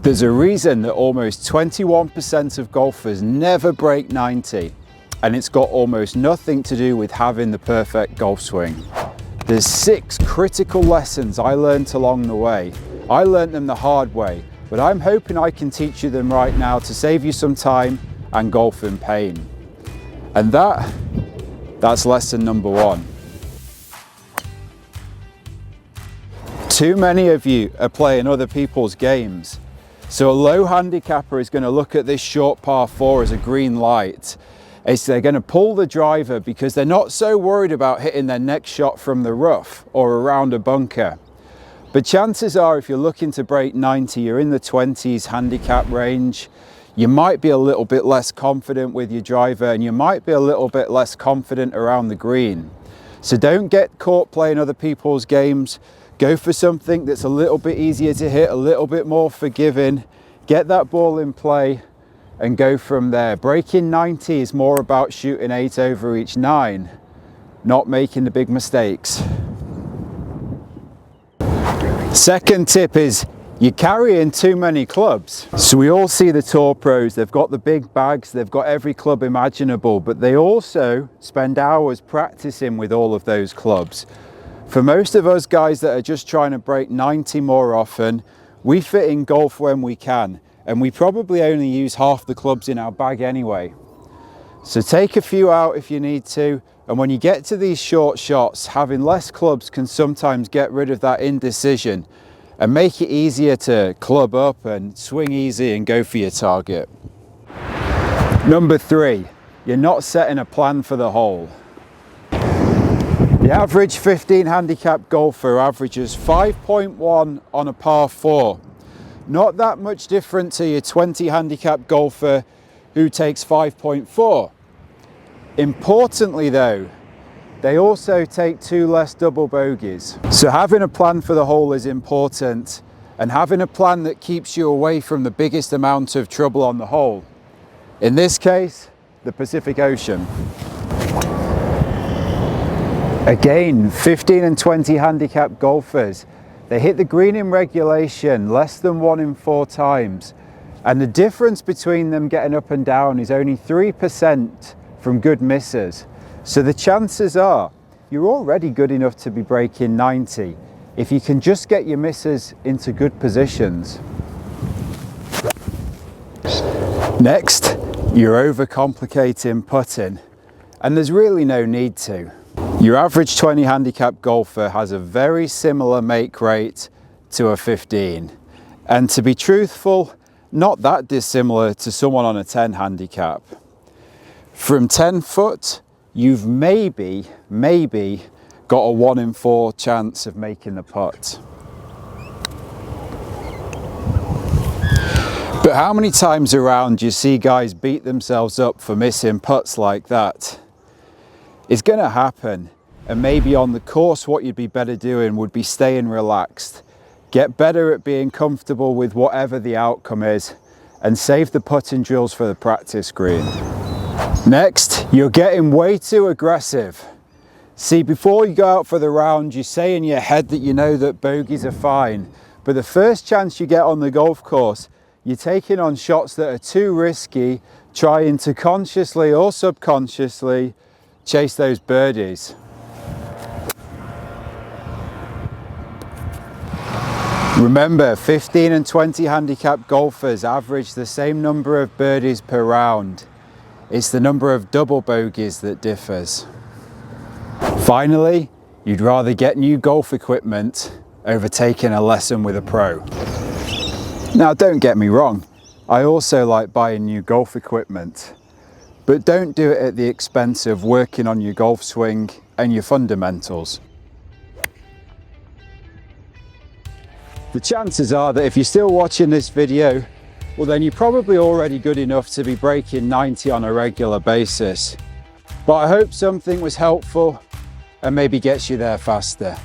There's a reason that almost 21% of golfers never break 90, and it's got almost nothing to do with having the perfect golf swing. There's 6 critical lessons I learned along the way. I learned them the hard way, but I'm hoping I can teach you them right now to save you some time and golfing pain. And that's lesson number 1. Too many of you are playing other people's games. So a low handicapper is going to look at this short par 4 as a green light. They're going to pull the driver because they're not so worried about hitting their next shot from the rough or around a bunker. But chances are, if you're looking to break 90, you're in the 20s handicap range. You might be a little bit less confident with your driver, and you might be a little bit less confident around the green. So don't get caught playing other people's games. Go for something that's a little bit easier to hit, a little bit more forgiving. Get that ball in play and go from there. Breaking 90 is more about shooting 8 over each 9, not making the big mistakes. Second tip is you're carrying too many clubs. So we all see the tour pros, they've got the big bags, they've got every club imaginable, but they also spend hours practicing with all of those clubs. For most of us guys that are just trying to break 90 more often, we fit in golf when we can, and we probably only use half the clubs in our bag anyway. So take a few out if you need to, and when you get to these short shots, having less clubs can sometimes get rid of that indecision and make it easier to club up and swing easy and go for your target. Number 3, you're not setting a plan for the hole. The average 15 handicap golfer averages 5.1 on a par 4. Not that much different to your 20 handicap golfer who takes 5.4. Importantly though, they also take 2 less double bogeys. So having a plan for the hole is important, and having a plan that keeps you away from the biggest amount of trouble on the hole. In this case, the Pacific Ocean. Again, 15 and 20 handicap golfers, they hit the green in regulation less than 1 in 4 times. And the difference between them getting up and down is only 3% from good misses. So the chances are you're already good enough to be breaking 90 if you can just get your misses into good positions. Next, you're overcomplicating putting, and there's really no need to. Your average 20 handicap golfer has a very similar make rate to a 15. And to be truthful, not that dissimilar to someone on a 10 handicap. From 10 foot, you've maybe got a 1 in 4 chance of making the putt. But how many times around do you see guys beat themselves up for missing putts like that? It's going to happen, and maybe on the course what you'd be better doing would be staying relaxed. Get better at being comfortable with whatever the outcome is, and save the putting drills for the practice green. Next, you're getting way too aggressive. See, before you go out for the round, you say in your head that you know that bogeys are fine, but the first chance you get on the golf course, you're taking on shots that are too risky, trying to consciously or subconsciously chase those birdies. Remember, 15 and 20 handicap golfers average the same number of birdies per round. It's the number of double bogeys that differs. Finally, you'd rather get new golf equipment over taking a lesson with a pro. Now, don't get me wrong, I also like buying new golf equipment. But don't do it at the expense of working on your golf swing and your fundamentals. The chances are that if you're still watching this video, well then you're probably already good enough to be breaking 90 on a regular basis. But I hope something was helpful and maybe gets you there faster.